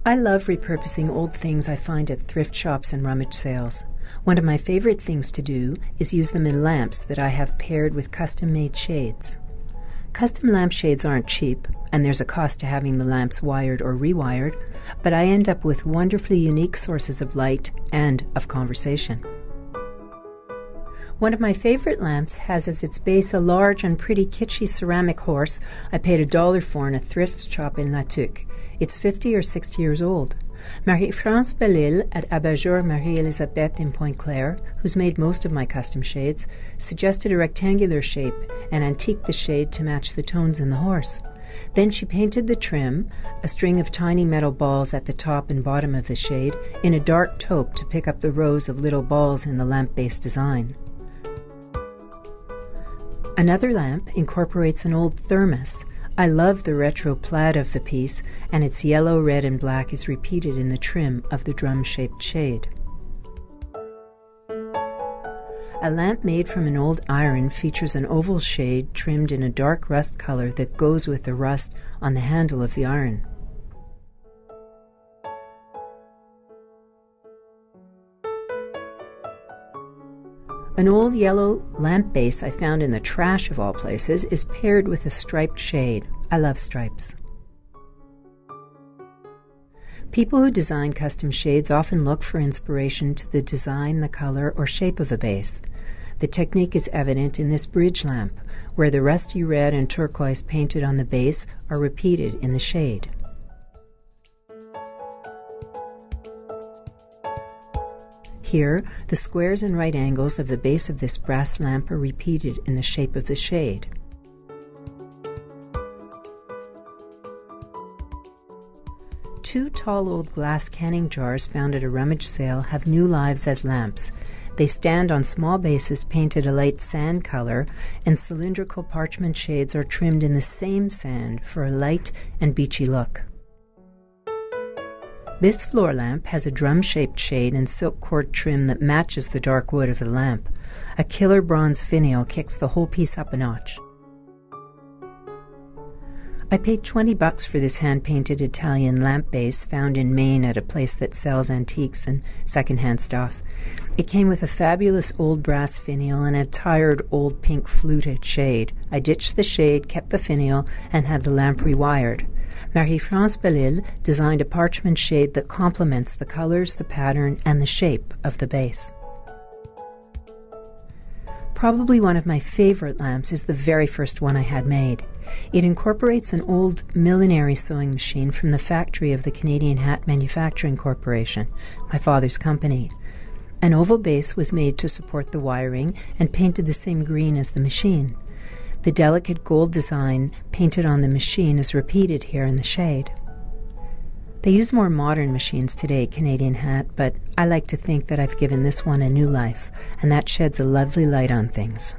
I love repurposing old things I find at thrift shops and rummage sales. One of my favorite things to do is use them in lamps that I have paired with custom-made shades. Custom lampshades aren't cheap, and there's a cost to having the lamps wired or rewired, but I end up with wonderfully unique sources of light and of conversation. One of my favorite lamps has as its base a large and pretty kitschy ceramic horse I paid $1 for in a thrift shop in La Tuque. It's 50 or 60 years old. Marie-France Bellil at Abat-Jour Marie-Elisabeth in Pointe-Claire, who's made most of my custom shades, suggested a rectangular shape and antiqued the shade to match the tones in the horse. Then she painted the trim, a string of tiny metal balls at the top and bottom of the shade, in a dark taupe to pick up the rows of little balls in the lamp-based design. Another lamp incorporates an old thermos. I love the retro plaid of the piece, and its yellow, red, and black is repeated in the trim of the drum-shaped shade. A lamp made from an old iron features an oval shade trimmed in a dark rust color that goes with the rust on the handle of the iron. An old yellow lamp base I found in the trash of all places is paired with a striped shade. I love stripes. People who design custom shades often look for inspiration to the design, the color, or shape of a base. The technique is evident in this bridge lamp, where the rusty red and turquoise painted on the base are repeated in the shade. Here, the squares and right angles of the base of this brass lamp are repeated in the shape of the shade. Two tall old glass canning jars found at a rummage sale have new lives as lamps. They stand on small bases painted a light sand color, and cylindrical parchment shades are trimmed in the same sand for a light and beachy look. This floor lamp has a drum-shaped shade and silk cord trim that matches the dark wood of the lamp. A killer bronze finial kicks the whole piece up a notch. I paid $20 for this hand-painted Italian lamp base found in Maine at a place that sells antiques and second-hand stuff. It came with a fabulous old brass finial and a tired old pink fluted shade. I ditched the shade, kept the finial, and had the lamp rewired. Marie-France Bellil designed a parchment shade that complements the colors, the pattern, and the shape of the base. Probably one of my favorite lamps is the very first one I had made. It incorporates an old millinery sewing machine from the factory of the Canadian Hat Manufacturing Corporation, my father's company. An oval base was made to support the wiring and painted the same green as the machine. The delicate gold design painted on the machine is repeated here in the shade. They use more modern machines today, Canadian Hat, but I like to think that I've given this one a new life, and that sheds a lovely light on things.